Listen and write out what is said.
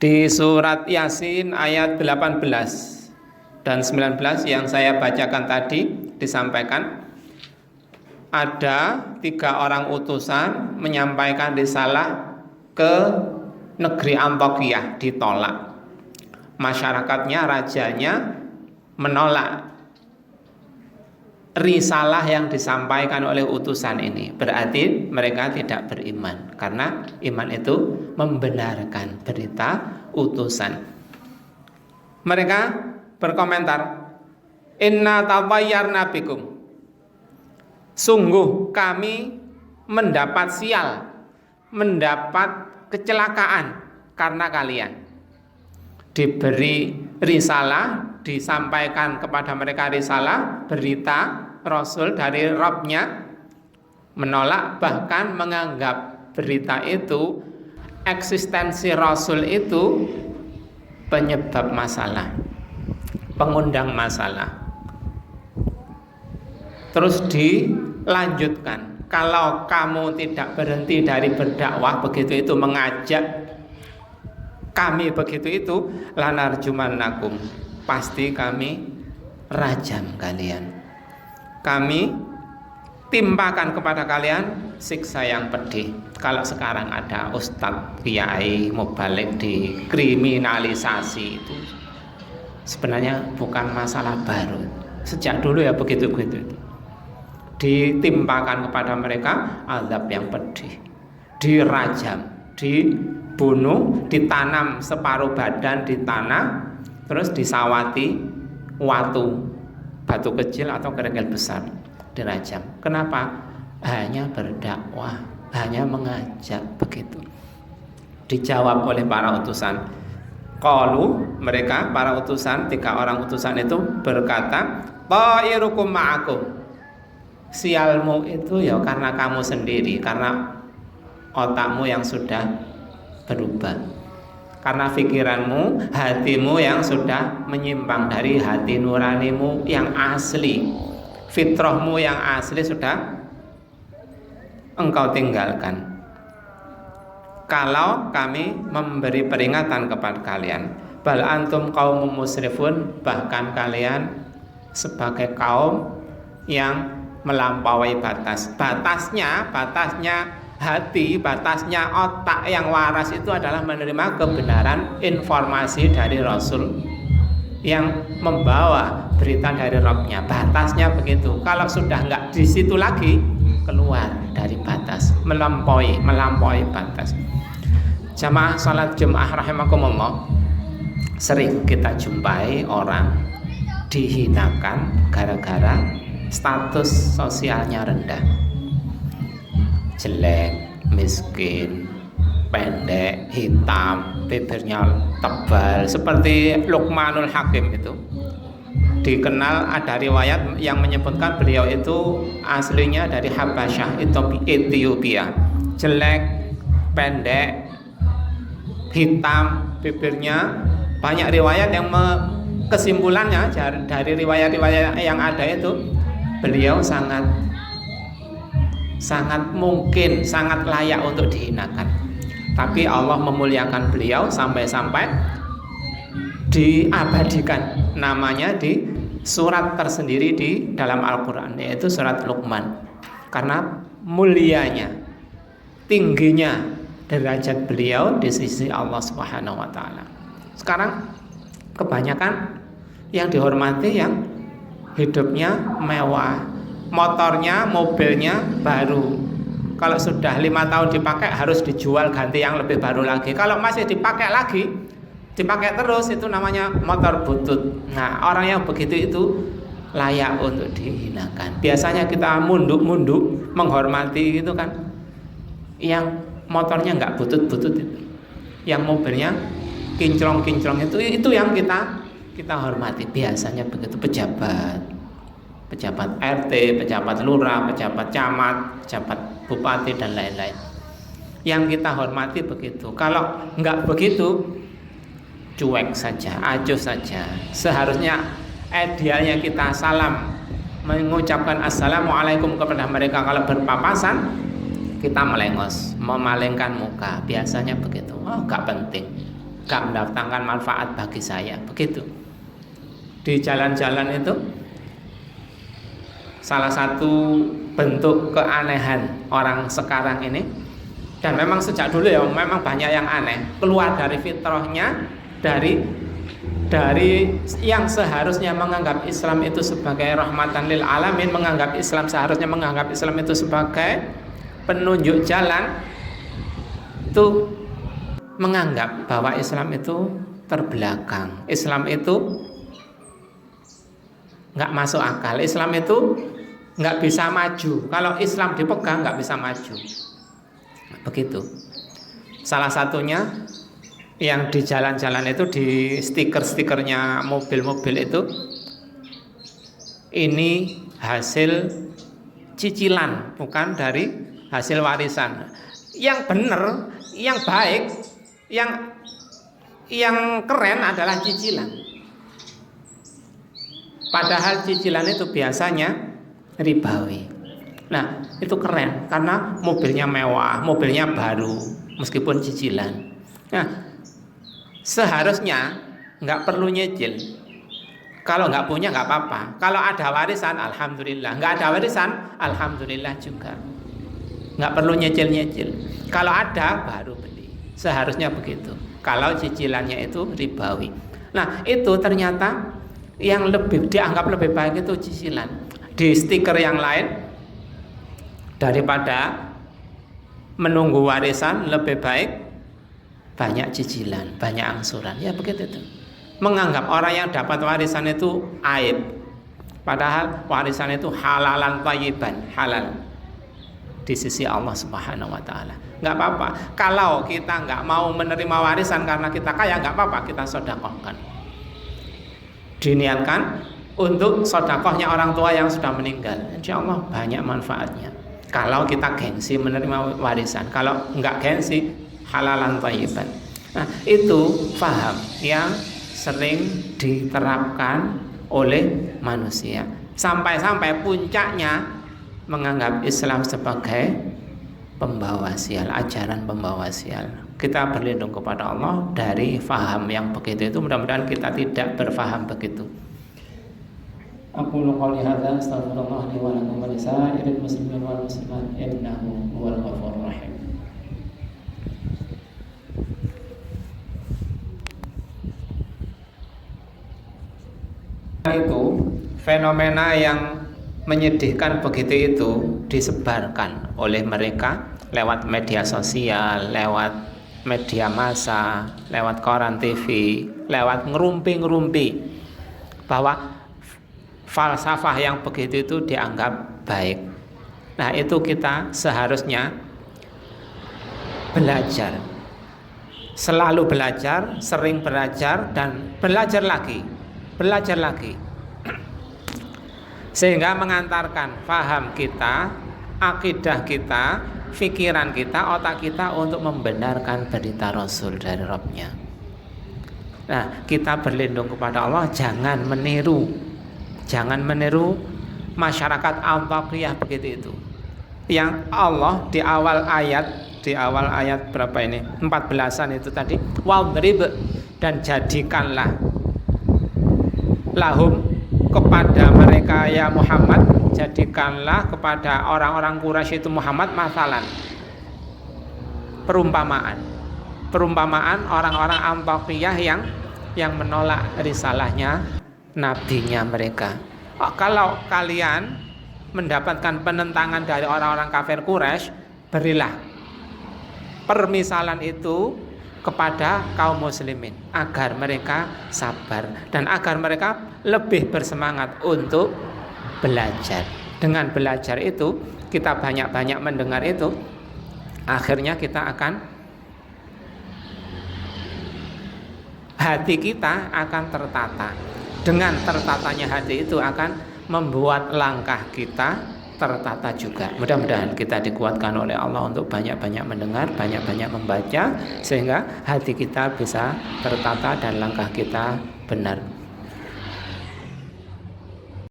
Di surat Yasin ayat 18 dan 19 yang saya bacakan tadi disampaikan, ada 3 orang utusan menyampaikan risalah ke negeri Antakya, ditolak. Masyarakatnya, rajanya menolak risalah yang disampaikan oleh utusan ini. Berarti mereka tidak beriman, karena iman itu membenarkan berita utusan. Mereka berkomentar, inna tatayyarna bikum, sungguh kami mendapat sial, mendapat kecelakaan karena kalian. Diberi risalah, disampaikan kepada mereka risalah, berita Rasul dari Rabbnya, menolak, bahkan menganggap berita itu, eksistensi Rasul itu penyebab masalah, pengundang masalah. Terus dilanjutkan, kalau kamu tidak berhenti dari berdakwah, begitu itu mengajak kami begitu itu, lanarjumannakum, pasti kami rajam kalian, kami timpakan kepada kalian siksa yang pedih. Kalau sekarang ada ustadz, kiai, mubalik dikriminalisasi, itu sebenarnya bukan masalah baru, sejak dulu ya begitu. Ditimpakan kepada mereka azab yang pedih, dirajam, dibunuh, ditanam separuh badan di tanah, terus disawati batu kecil atau kerikil besar, dirajam. Kenapa? Hanya berdakwah, hanya mengajak, begitu. Dijawab oleh para utusan. Qalu, mereka para utusan, 3 orang utusan itu berkata, ta'irukum ma'akum, sialmu itu ya karena kamu sendiri, karena otakmu yang sudah berubah, karena pikiranmu, hatimu yang sudah menyimpang dari hati nuranimu yang asli, fitrahmu yang asli sudah engkau tinggalkan. Kalau kami memberi peringatan kepada kalian, bal antum qaumum musrifun, bahkan kalian sebagai kaum yang melampaui batas. Batasnya hati, batasnya otak yang waras itu adalah menerima kebenaran informasi dari Rasul yang membawa berita dari Rabbnya. Batasnya begitu. Kalau sudah nggak di situ lagi, keluar dari batas, melampaui batas. Jamaah salat Jumat rahimakumullah, sering kita jumpai orang dihinakan gara-gara status sosialnya rendah, jelek, miskin, pendek, hitam, bibirnya tebal, seperti Luqmanul Hakim itu. Dikenal, ada riwayat yang menyebutkan beliau itu aslinya dari Habasyah, Ethiopia. Jelek, pendek, hitam, bibirnya. Banyak riwayat yang kesimpulannya dari riwayat-riwayat yang ada itu, beliau sangat mungkin, sangat layak untuk dihinakan. Tapi Allah memuliakan beliau sampai-sampai diabadikan namanya di surat tersendiri di dalam Al-Quran, yaitu surat Luqman. Karena mulianya, tingginya derajat beliau di sisi Allah Subhanahu wa Ta'ala. Sekarang kebanyakan yang dihormati yang hidupnya mewah, motornya, mobilnya baru. Kalau sudah 5 tahun dipakai harus dijual, ganti yang lebih baru lagi. Kalau masih dipakai lagi, dipakai terus, itu namanya motor butut. Nah, orang yang begitu itu layak untuk dihinakan. Biasanya kita munduk-munduk menghormati gitu kan, yang motornya nggak butut-butut itu, yang mobilnya kinclong-kinclong itu yang kita hormati. Biasanya begitu, pejabat RT, pejabat lurah, pejabat camat, pejabat bupati dan lain-lain, yang kita hormati begitu. Kalau nggak begitu, cuek saja, acuh saja. Seharusnya idealnya kita salam, mengucapkan assalamualaikum kepada mereka. Kalau berpapasan, kita melengos, memalingkan muka. Biasanya begitu. Oh, nggak penting. gak mendatangkan manfaat bagi saya. Begitu. Di jalan-jalan itu salah satu bentuk keanehan orang sekarang ini, dan memang sejak dulu ya memang banyak yang aneh, keluar dari fitrahnya, dari yang seharusnya menganggap Islam itu sebagai rahmatan lil alamin, seharusnya menganggap Islam itu sebagai penunjuk jalan, itu menganggap bahwa Islam itu terbelakang, Islam itu nggak masuk akal, Islam itu nggak bisa maju. Kalau Islam dipegang nggak bisa maju. Begitu. Salah satunya yang di jalan-jalan itu, di stiker-stikernya mobil-mobil itu, ini hasil cicilan, bukan dari hasil warisan. Yang benar, yang baik, yang keren adalah cicilan. Padahal cicilan itu biasanya ribawi. Nah, itu keren karena mobilnya mewah, mobilnya baru, meskipun cicilan. Nah, seharusnya nggak perlu nyicil. Kalau nggak punya nggak apa-apa. Kalau ada warisan, alhamdulillah. Nggak ada warisan, alhamdulillah juga. Nggak perlu nyicil-nyicil. Kalau ada, baru beli. Seharusnya begitu. Kalau cicilannya itu ribawi. Nah, itu ternyata yang dianggap lebih baik itu cicilan. Di stiker yang lain, daripada menunggu warisan, lebih baik banyak cicilan, banyak angsuran. Ya begitu itu. Menganggap orang yang dapat warisan itu aib, padahal warisan itu halalan thayyiban, halal di sisi Allah Subhanahu wa taala. Enggak apa-apa. Kalau kita enggak mau menerima warisan karena kita kaya, enggak apa-apa, kita sedekahkan. Diniatkan untuk sedekahnya orang tua yang sudah meninggal. Insyaallah banyak manfaatnya. Kalau kita gengsi menerima warisan, kalau enggak gengsi, halalan thayyiban. Nah, itu paham yang sering diterapkan oleh manusia. Sampai-sampai puncaknya menganggap Islam sebagai pembawa sial, ajaran pembawa sial. Kita berlindung kepada Allah dari faham yang begitu itu. Mudah-mudahan kita tidak berfaham begitu. Aku qouli hadza astaghfirullah li wa lakum wa lisa'iril muslimin wal muslimat innahu huwal ghafurur rahim. Itu fenomena yang menyedihkan begitu itu disebarkan oleh mereka lewat media sosial, lewat media massa, lewat koran TV, lewat ngerumpi-ngerumpi bahwa falsafah yang begitu itu dianggap baik. Nah, itu kita seharusnya belajar, selalu belajar, sering belajar, dan belajar lagi, sehingga mengantarkan faham kita, akidah kita, pikiran kita, otak kita untuk membenarkan berita Rasul dari Rabb-nya. Nah, kita berlindung kepada Allah, jangan meniru masyarakat Al-Baqiyah begitu itu. Yang Allah di awal ayat berapa ini? 14-an itu tadi, wadrib, dan jadikanlah lahum, kepada mereka ya Muhammad, jadikanlah kepada orang-orang Quraisy itu Muhammad masalan, perumpamaan orang-orang Al-Baqiyah yang menolak risalahnya nabinya mereka. Kalau kalian mendapatkan penentangan dari orang-orang kafir Quraisy, berilah permisalan itu kepada kaum muslimin agar mereka sabar dan agar mereka lebih bersemangat untuk belajar. Dengan belajar itu, kita banyak-banyak mendengar itu, akhirnya kita akan, hati kita akan tertata. Dengan tertatanya hati itu akan membuat langkah kita tertata juga. Mudah-mudahan kita dikuatkan oleh Allah untuk banyak-banyak mendengar, banyak-banyak membaca, sehingga hati kita bisa tertata dan langkah kita benar.